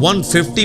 150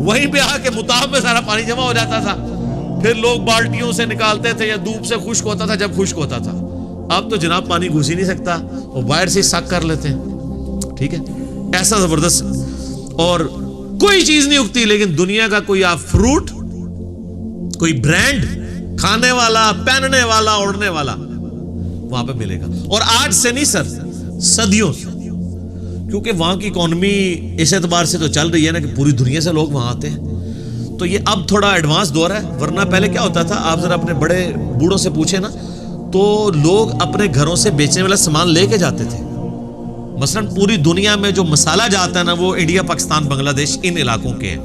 وہیں پہ آ کے مطاف میں سارا پانی جمع ہو جاتا تھا، پھر لوگ بالٹیوں سے نکالتے تھے یا دھوپ سے خشک ہوتا تھا جب خشک ہوتا تھا. اب تو جناب پانی گھس ہی نہیں سکتا، وہ باہر سے سک کر لیتے ہیں. ٹھیک ہے، ایسا زبردست. اور کوئی چیز نہیں اگتی، لیکن دنیا کا کوئی آپ فروٹ، کوئی برانڈ، کھانے والا، پہننے والا، اوڑھنے والا وہاں پہ ملے گا. اور آج سے نہیں سر، صدیوں سے، کیونکہ وہاں کی اکانومی اس اعتبار سے تو چل رہی ہے نا کہ پوری دنیا سے لوگ وہاں آتے ہیں. تو یہ اب تھوڑا ایڈوانس دور ہے، ورنہ پہلے کیا ہوتا تھا، آپ ذرا اپنے بڑے بوڑھوں سے پوچھیں نا، تو لوگ اپنے گھروں سے بیچنے والا سامان لے کے جاتے تھے. مثلا پوری دنیا میں جو مسالہ جاتا ہے نا، وہ انڈیا، پاکستان، بنگلہ دیش، ان علاقوں کے ہیں.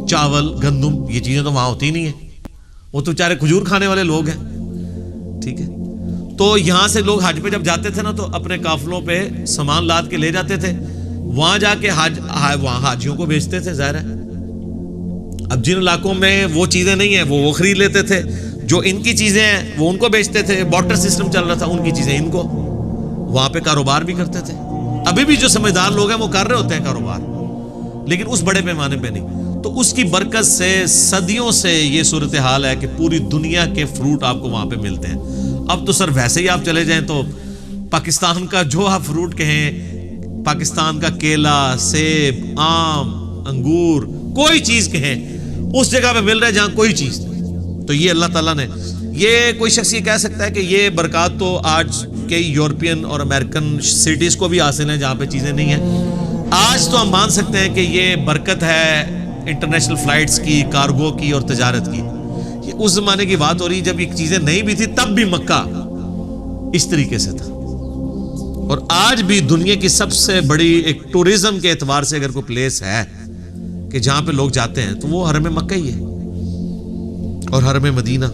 چاول، گندم، یہ چیزیں تو وہاں ہوتی نہیں ہیں، وہ تو بیچارے کھجور کھانے والے لوگ ہیں. ٹھیک ہے، تو یہاں سے لوگ حج پہ جب جاتے تھے نا، تو اپنے قافلوں پہ سامان لاد کے لے جاتے تھے، وہاں جا کے وہاں حاجیوں کو بیچتے تھے. ظاہر ہے اب جن علاقوں میں وہ چیزیں نہیں ہیں وہ خرید لیتے تھے، جو ان کی چیزیں ہیں وہ ان کو بیچتے تھے. بارٹر سسٹم چل رہا تھا، ان کی چیزیں ان کو، وہاں پہ کاروبار بھی کرتے تھے. ابھی بھی جو سمجھدار لوگ ہیں وہ کر رہے ہوتے ہیں کاروبار، لیکن اس بڑے پیمانے پہ نہیں. تو اس کی برکت سے صدیوں سے یہ صورتحال ہے کہ پوری دنیا کے فروٹ آپ کو وہاں پہ ملتے ہیں. اب تو سر ویسے ہی آپ چلے جائیں تو پاکستان کا جو آپ فروٹ کہیں، پاکستان کا کیلا، سیب، آم، انگور، کوئی چیز کہیں، اس جگہ پہ مل رہا ہے جہاں کوئی چیز نہیں. تو یہ اللہ تعالیٰ نے، یہ کوئی شخص یہ کہہ سکتا ہے کہ یہ برکات تو آج کئی یورپین اور امریکن سٹیز کو بھی حاصل ہیں جہاں پہ چیزیں نہیں ہیں. آج تو ہم مان سکتے ہیں کہ یہ برکت ہے انٹرنیشنل فلائٹس کی، کارگو کی اور تجارت کی. یہ اس زمانے کی بات ہو رہی، جب یہ چیزیں نہیں بھی تھی، تب بھی مکہ اس طریقے سے تھا. اور آج بھی دنیا کی سب سے بڑی ایک ٹورزم کے اعتبار سے اگر کوئی پلیس ہے کہ جہاں پہ لوگ جاتے ہیں تو وہ حرم مکہ ہی ہے اور حرم مدینہ.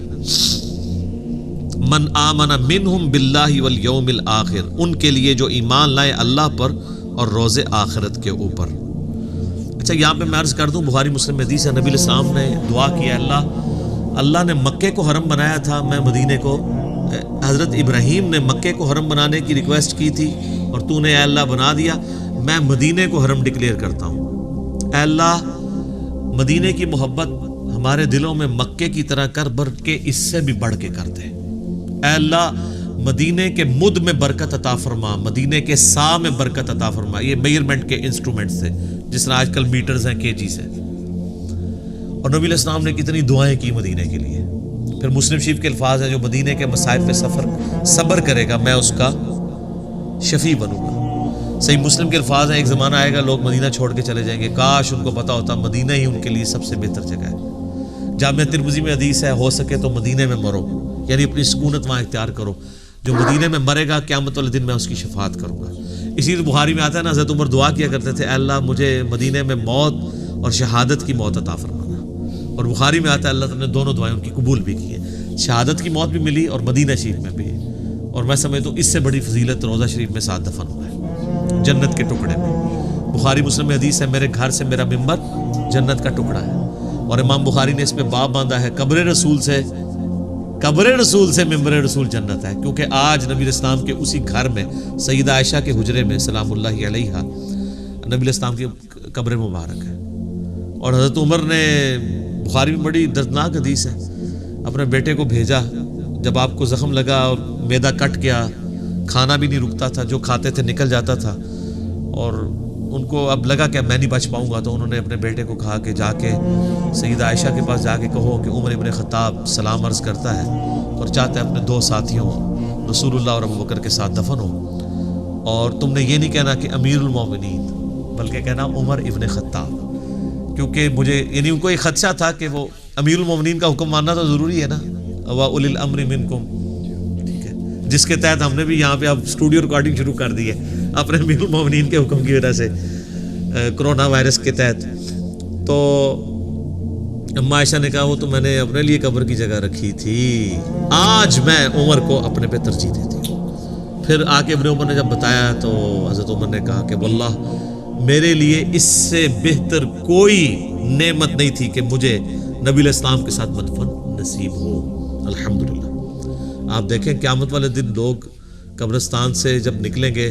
من آمن منہم باللہ والیوم الآخر، ان کے لیے جو ایمان لائے اللہ پر اور روز آخرت کے اوپر. اچھا یہاں پہ میں عرض کر دوں، بخاری مسلم میں حدیث ہے، نبی علیہ السلام نے دعا کیا، اللہ نے مکے کو حرم بنایا تھا، میں مدینے کو، حضرت ابراہیم نے مکے کو حرم بنانے کی ریکویسٹ کی تھی اور تو نے اے اللہ بنا دیا، میں مدینے کو حرم ڈکلیئر کرتا ہوں. اے اللہ مدینے کی محبت ہمارے دلوں میں مکے کی طرح کر، بلکہ اس سے بھی بڑھ کے کر دے. اے اللہ مدینے کے مد میں برکت عطا فرما، مدینے کے سا میں برکت عطا فرما. یہ میئرمنٹ کے انسٹرومنٹ سے، جس طرح آج کل میٹرز ہیں کے جی سے. اور نبی علیہ السلام نے کتنی دعائیں کی مدینے کے لیے. پھر مسلم شریف کے الفاظ ہیں، جو مدینے کے مصائب پہ صبر کرے گا میں اس کا شفیع بنوں گا. صحیح مسلم کے الفاظ ہیں، ایک زمانہ آئے گا لوگ مدینہ چھوڑ کے چلے جائیں گے، کاش ان کو پتا ہوتا مدینہ ہی ان کے لیے سب سے بہتر جگہ ہے. جامعہ ترمذی میں حدیث ہے، ہو سکے تو مدینے میں مرو، یعنی اپنی سکونت وہاں اختیار کرو. جو مدینے میں مرے گا قیامت والے دن میں اس کی شفاعت کروں گا. اسی لیے بخاری میں آتا ہے نا، حضرت عمر دعا کیا کرتے تھے، اے اللہ مجھے مدینے میں موت اور شہادت کی موت عطا فرمانا. اور بخاری میں آتا ہے اللہ تعالیٰ نے دونوں دعائیں ان کی قبول بھی کی ہیں، شہادت کی موت بھی ملی اور مدینہ شریف میں بھی. اور میں سمجھتا ہوں اس سے بڑی فضیلت روضہ شریف میں ساتھ دفن ہوا ہے، جنت کے ٹکڑے میں. بخاری مسلم میں حدیث ہے، میرے گھر سے میرا ممبر جنت کا ٹکڑا ہے. اور امام بخاری نے اس پہ باب باندھا ہے، قبر رسول سے ممبر رسول جنت ہے. کیونکہ آج نبی الاسلام کے اسی گھر میں سیدہ عائشہ کے حجرے میں سلام اللہ علیہا نبی الاسلام کی قبر مبارک ہے. اور حضرت عمر نے، بخاری میں بڑی دردناک حدیث ہے، اپنے بیٹے کو بھیجا جب آپ کو زخم لگا اور معدہ کٹ گیا، کھانا بھی نہیں رکتا تھا، جو کھاتے تھے نکل جاتا تھا، اور ان کو اب لگا کہ میں نہیں بچ پاؤں گا. تو انہوں نے اپنے بیٹے کو کہا کہ جا کے سیدہ عائشہ کے پاس جا کے کہو کہ عمر ابن خطاب سلام عرض کرتا ہے اور چاہتا ہے اپنے دو ساتھیوں رسول اللہ اور ابو بکر کے ساتھ دفن ہو. اور تم نے یہ نہیں کہنا کہ امیر المومنین، بلکہ کہنا عمر ابن خطاب، کیونکہ مجھے، یعنی ان کو ایک خدشہ تھا کہ وہ امیر المومنین کا حکم ماننا تو ضروری ہے نا، وَأُولِي الْأَمْرِ مِنْكُمْ. ٹھیک ہے، جس کے تحت ہم نے بھی یہاں پہ اب اسٹوڈیو ریکارڈنگ شروع کر دی ہے اپنے امیر المومنین کے حکم کی وجہ سے، کرونا وائرس کے تحت. تو اما عائشہ نے کہا وہ تو میں نے اپنے لیے قبر کی جگہ رکھی تھی، آج میں عمر کو اپنے پہ ترجیح دیتی ہوں. پھر آ کے ابن عمر نے جب بتایا تو حضرت عمر نے کہا کہ واللہ میرے لیے اس سے بہتر کوئی نعمت نہیں تھی کہ مجھے نبی علیہ السلام کے ساتھ مدفن نصیب ہو. الحمدللہ. آپ دیکھیں قیامت والے دن لوگ قبرستان سے جب نکلیں گے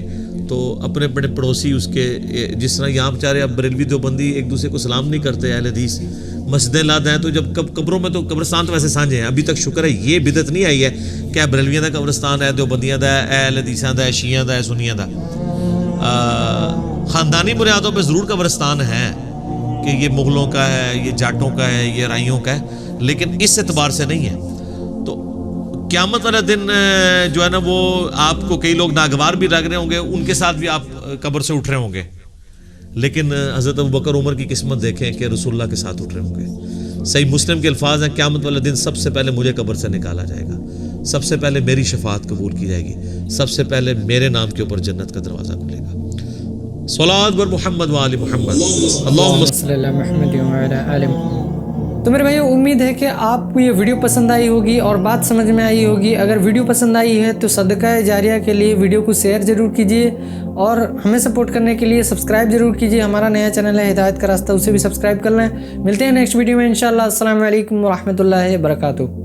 تو اپنے اپنے پڑوسی اس کے، جس طرح یہاں بیچارے اب بریلوی دیوبندی ایک دوسرے کو سلام نہیں کرتے اہل حدیث، مسجدیں لاد ہیں، تو جب قبروں میں تو قبرستان تو ویسے سانجھے ہیں، ابھی تک شکر ہے یہ بدعت نہیں آئی ہے کہ بریلویاں دا قبرستان ہے، دیوبندیاں دا ہے، اہل حدیثاں دا ہے، شیعہ دا ہے، سنیاں دا۔ خاندانی بنیادوں پہ ضرور قبرستان ہے کہ یہ مغلوں کا ہے، یہ جاٹوں کا ہے، یہ رائیوں کا ہے، لیکن اس اعتبار سے نہیں ہے۔ تو قیامت والا دن جو ہے نا وہ آپ کو کئی لوگ ناگوار بھی لگ رہے ہوں گے، ان کے ساتھ بھی آپ قبر سے اٹھ رہے ہوں گے، لیکن حضرت ابوبکر عمر کی قسمت دیکھیں کہ رسول اللہ کے ساتھ اٹھ رہے ہوں گے۔ صحیح مسلم کے الفاظ ہیں، قیامت والا دن سب سے پہلے مجھے قبر سے نکالا جائے گا، سب سے پہلے میری شفاعت قبول کی جائے گی، سب سے پہلے میرے نام کے اوپر جنت کا دروازہ کھلے گا۔ صلوات بر محمد و آل محمد، اللہم صلی اللہ محمد وعلی آل محمد۔ تو میرے بھائیو امید ہے کہ آپ کو یہ ویڈیو پسند آئی ہوگی اور بات سمجھ میں آئی ہوگی۔ اگر ویڈیو پسند آئی ہے تو صدقہ جاریہ کے لیے ویڈیو کو شیئر ضرور کیجیے اور ہمیں سپورٹ کرنے کے لیے سبسکرائب ضرور کیجیے۔ ہمارا نیا چینل ہے ہدایت کا راستہ، اسے بھی سبسکرائب کر لیں۔ ملتے ہیں نیکسٹ ویڈیو میں انشاءاللہ۔ السلام علیکم ورحمۃ اللہ وبرکاتہ۔